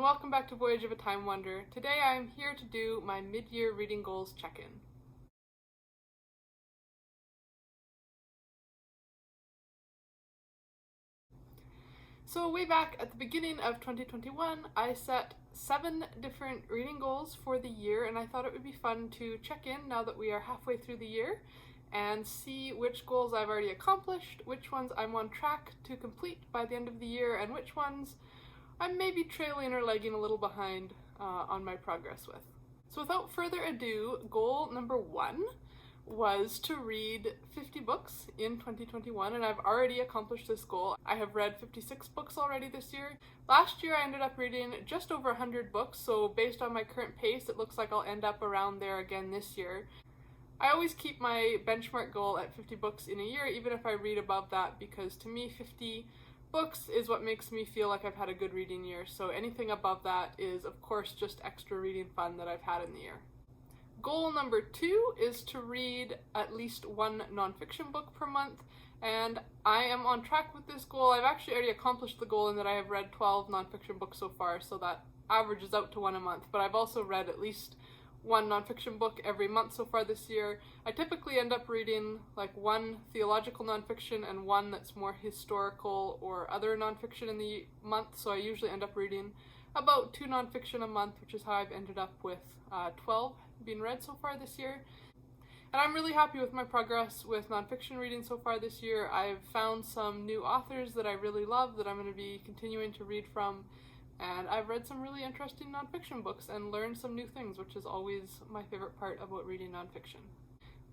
welcome back to Voyage of a Time Wonder. Today I am here to do my mid-year reading goals check-in. So way back at the beginning of 2021, I set 7 different reading goals for the year, and I thought it would be fun to check in now that we are halfway through the year and see which goals I've already accomplished, which ones I'm on track to complete by the end of the year, and which ones I'm maybe trailing or lagging a little behind on my progress with. So without further ado, goal number 1 was to read 50 books in 2021, and I've already accomplished this goal. I have read 56 books already this year. Last year I ended up reading just over 100 books, so based on my current pace it looks like I'll end up around there again this year. I always keep my benchmark goal at 50 books in a year, even if I read above that, because to me 50 books is what makes me feel like I've had a good reading year, so anything above that is of course just extra reading fun that I've had in the year. Goal number 2 is to read at least 1 nonfiction book per month, and I am on track with this goal. I've actually already accomplished the goal in that I have read 12 nonfiction books so far, so that averages out to 1 a month, but I've also read at least 1 nonfiction book every month so far this year. I typically end up reading like 1 theological nonfiction and 1 that's more historical or other nonfiction in the month, so I usually end up reading about 2 nonfiction a month, which is how I've ended up with 12 being read so far this year. And I'm really happy with my progress with nonfiction reading so far this year. I've found some new authors that I really love that I'm going to be continuing to read from, and I've read some really interesting nonfiction books and learned some new things, which is always my favorite part about reading nonfiction.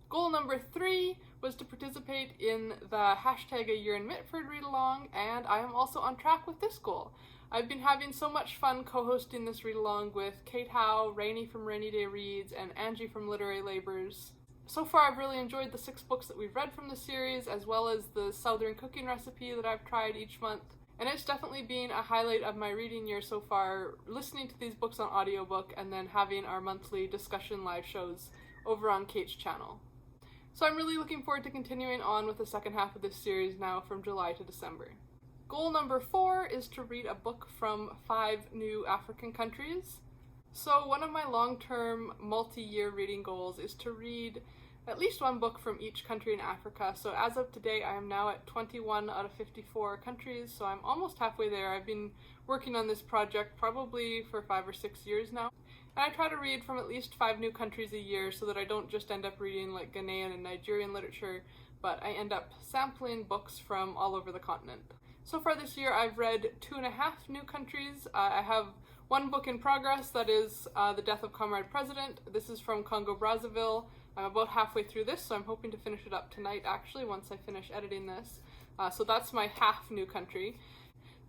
Goal number 3 was to participate in the hashtag A Year In Mitford read-along, and I am also on track with this goal. I've been having so much fun co-hosting this read-along with Kate Howe, Rainey from Rainy Day Reads, and Angie from Literary Labours. So far I've really enjoyed the 6 books that we've read from the series, as well as the Southern cooking recipe that I've tried each month. And it's definitely been a highlight of my reading year so far, listening to these books on audiobook and then having our monthly discussion live shows over on Kate's channel. So I'm really looking forward to continuing on with the second half of this series now from July to December. Goal number 4 is to read a book from 5 new African countries. So one of my long-term multi-year reading goals is to read at least 1 book from each country in Africa. So as of today, I am now at 21 out of 54 countries, so I'm almost halfway there. I've been working on this project probably for 5 or 6 years now. And I try to read from at least 5 new countries a year so that I don't just end up reading like Ghanaian and Nigerian literature, but I end up sampling books from all over the continent. So far this year, I've read 2.5 new countries. I have 1 book in progress, that is The Death of Comrade President. This is from Congo-Brazzaville. I'm about halfway through this, so I'm hoping to finish it up tonight actually once I finish editing this. So that's my half new country.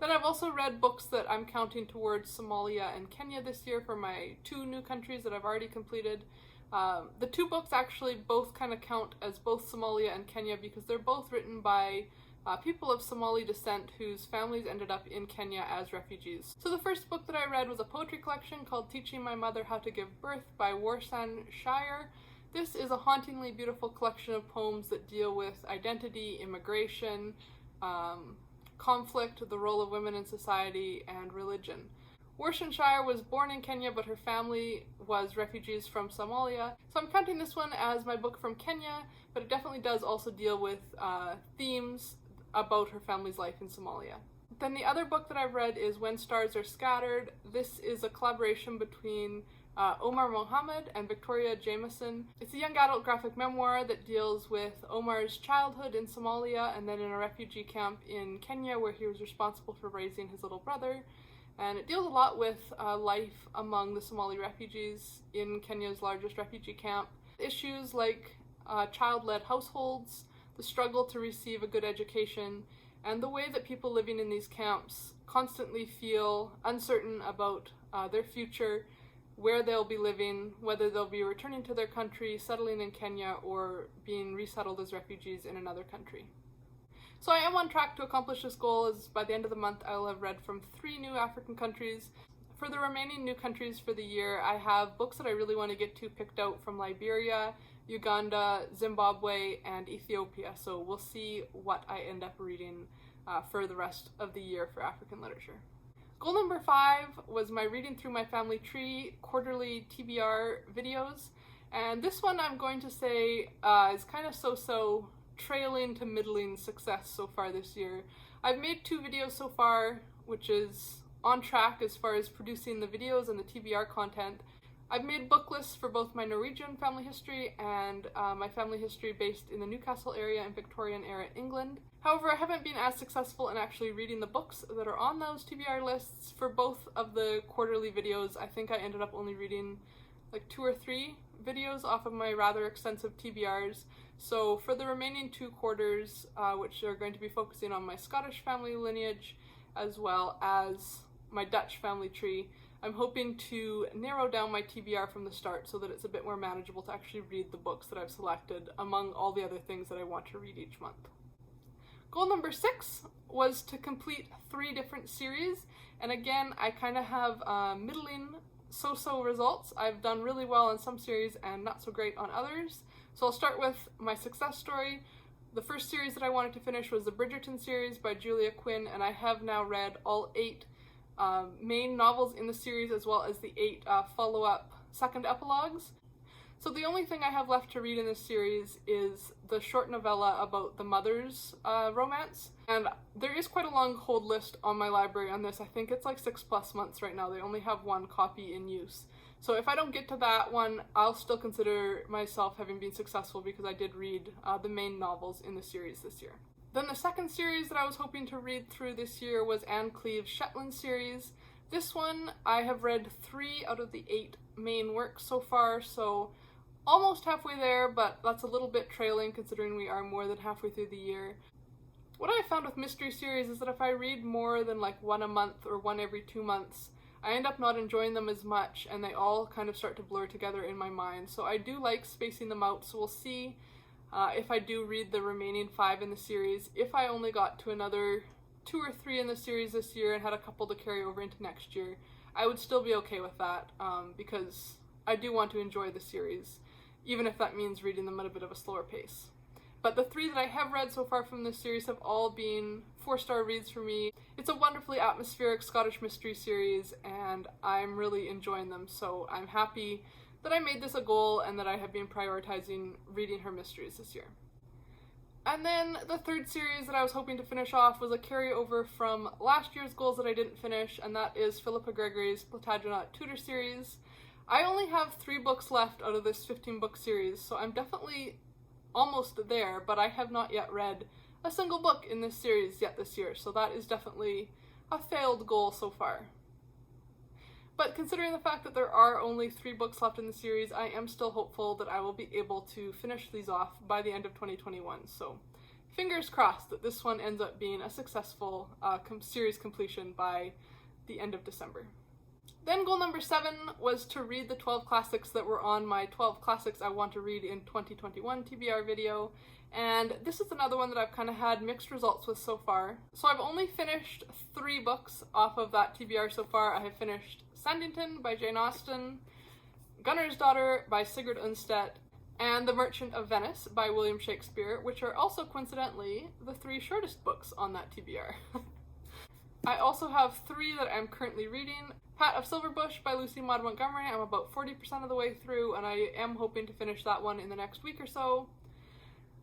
Then I've also read books that I'm counting towards Somalia and Kenya this year for my 2 new countries that I've already completed. The 2 books actually both kind of count as both Somalia and Kenya because they're both written by people of Somali descent whose families ended up in Kenya as refugees. So the first book that I read was a poetry collection called Teaching My Mother How to Give Birth by Warsan, Shire. This is a hauntingly beautiful collection of poems that deal with identity, immigration, conflict, the role of women in society, and religion. Warsan Shire was born in Kenya, but her family was refugees from Somalia. So I'm counting this one as my book from Kenya, but it definitely does also deal with themes about her family's life in Somalia. Then the other book that I've read is When Stars Are Scattered. This is a collaboration between Omar Mohamed and Victoria Jamieson. It's a young adult graphic memoir that deals with Omar's childhood in Somalia and then in a refugee camp in Kenya where he was responsible for raising his little brother. And it deals a lot with life among the Somali refugees in Kenya's largest refugee camp. Issues like child-led households, the struggle to receive a good education, and the way that people living in these camps constantly feel uncertain about their future, where they'll be living, whether they'll be returning to their country, settling in Kenya, or being resettled as refugees in another country. So I am on track to accomplish this goal, as by the end of the month I will have read from 3 new African countries. For the remaining new countries for the year, I have books that I really want to get to picked out from Liberia, Uganda, Zimbabwe, and Ethiopia, so we'll see what I end up reading for the rest of the year for African literature. Goal number 5 was my Reading Through My Family Tree quarterly TBR videos, and this one I'm going to say is kind of so-so, trailing to middling success so far this year. I've made 2 videos so far, which is on track as far as producing the videos and the TBR content. I've made book lists for both my Norwegian family history and my family history based in the Newcastle area and Victorian era England. However, I haven't been as successful in actually reading the books that are on those TBR lists. For both of the quarterly videos, I think I ended up only reading like 2 or 3 videos off of my rather extensive TBRs. So for the remaining 2 quarters, which are going to be focusing on my Scottish family lineage as well as my Dutch family tree, I'm hoping to narrow down my TBR from the start so that it's a bit more manageable to actually read the books that I've selected among all the other things that I want to read each month. Goal number 6 was to complete 3 different series, and again, I kind of have middling so-so results. I've done really well on some series and not so great on others. So I'll start with my success story. The first series that I wanted to finish was the Bridgerton series by Julia Quinn, and I have now read all 8 main novels in the series as well as the 8 follow-up second epilogues. So the only thing I have left to read in this series is the short novella about the mother's romance, and there is quite a long hold list on my library on this. I think it's like 6+ months right now. They only have 1 copy in use. So if I don't get to that one, I'll still consider myself having been successful because I did read the main novels in the series this year. Then the second series that I was hoping to read through this year was Anne Cleeves' Shetland series. This one I have read 3 out of the 8 main works so far, so almost halfway there, but that's a little bit trailing considering we are more than halfway through the year. What I found with mystery series is that if I read more than like 1 a month or 1 every 2 months, I end up not enjoying them as much and they all kind of start to blur together in my mind. So I do like spacing them out, so we'll see if I do read the remaining 5 in the series. If I only got to another 2 or 3 in the series this year and had a couple to carry over into next year, I would still be okay with that because I do want to enjoy the series, even if that means reading them at a bit of a slower pace. But the 3 that I have read so far from this series have all been 4-star reads for me. It's a wonderfully atmospheric Scottish mystery series and I'm really enjoying them, so I'm happy that I made this a goal and that I have been prioritizing reading her mysteries this year. And then the 3rd series that I was hoping to finish off was a carryover from last year's goals that I didn't finish, and that is Phillippa Gregory's Plantagenet Tudor series. I only have 3 books left out of this 15-book series, so I'm definitely almost there, but I have not yet read a single book in this series yet this year, so that is definitely a failed goal so far. But considering the fact that there are only 3 books left in the series, I am still hopeful that I will be able to finish these off by the end of 2021. So fingers crossed that this one ends up being a successful series completion by the end of December. Then goal number 7 was to read the 12 classics that were on my 12 classics I want to read in 2021 TBR video. And this is another one that I've kind of had mixed results with so far. So I've only finished 3 books off of that TBR so far. I have finished Sanditon by Jane Austen, Gunnar's Daughter by Sigrid Undset, and The Merchant of Venice by William Shakespeare, which are also coincidentally the 3 shortest books on that TBR. I also have 3 that I'm currently reading. Pat of Silverbush by Lucy Maud Montgomery. I'm about 40% of the way through and I am hoping to finish that one in the next week or so.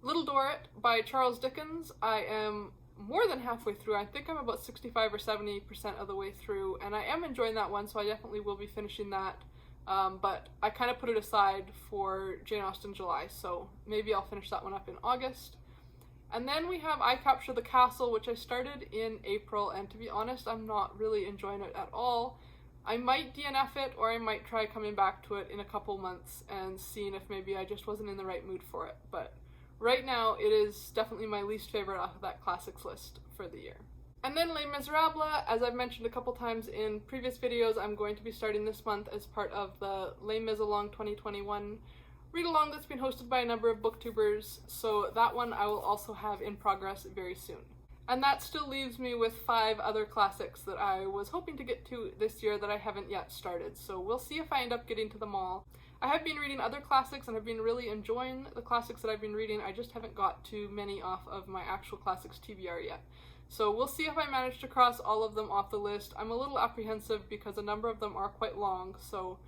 Little Dorrit by Charles Dickens. I am more than halfway through. I think I'm about 65 or 70% of the way through, and I am enjoying that one, so I definitely will be finishing that. But I kind of put it aside for Jane Austen July, so maybe I'll finish that one up in August. And then we have I Capture the Castle, which I started in April, and to be honest, I'm not really enjoying it at all. I might DNF it, or I might try coming back to it in a couple months and seeing if maybe I just wasn't in the right mood for it. But right now, it is definitely my least favorite off of that classics list for the year. And then Les Miserables, as I've mentioned a couple times in previous videos, I'm going to be starting this month as part of the Les Mis Along 2021 read-along that's been hosted by a number of booktubers, so that one I will also have in progress very soon. And that still leaves me with 5 other classics that I was hoping to get to this year that I haven't yet started, so we'll see if I end up getting to them all. I have been reading other classics and have been really enjoying the classics that I've been reading. I just haven't got too many off of my actual classics TBR yet. So we'll see if I manage to cross all of them off the list. I'm a little apprehensive because a number of them are quite long, so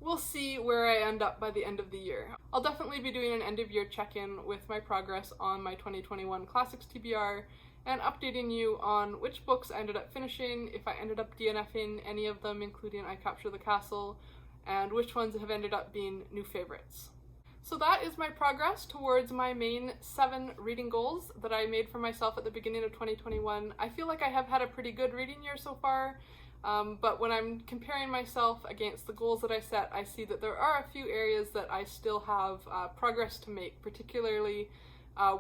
we'll see where I end up by the end of the year. I'll definitely be doing an end of year check-in with my progress on my 2021 Classics TBR and updating you on which books I ended up finishing, if I ended up DNFing any of them, including I Capture the Castle, and which ones have ended up being new favorites. So that is my progress towards my main 7 reading goals that I made for myself at the beginning of 2021. I feel like I have had a pretty good reading year so far, but when I'm comparing myself against the goals that I set, I see that there are a few areas that I still have progress to make, particularly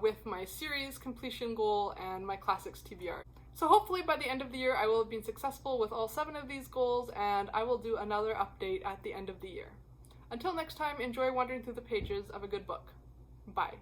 with my series completion goal and my Classics TBR. So hopefully by the end of the year I will have been successful with all 7 of these goals, and I will do another update at the end of the year. Until next time, enjoy wandering through the pages of a good book. Bye.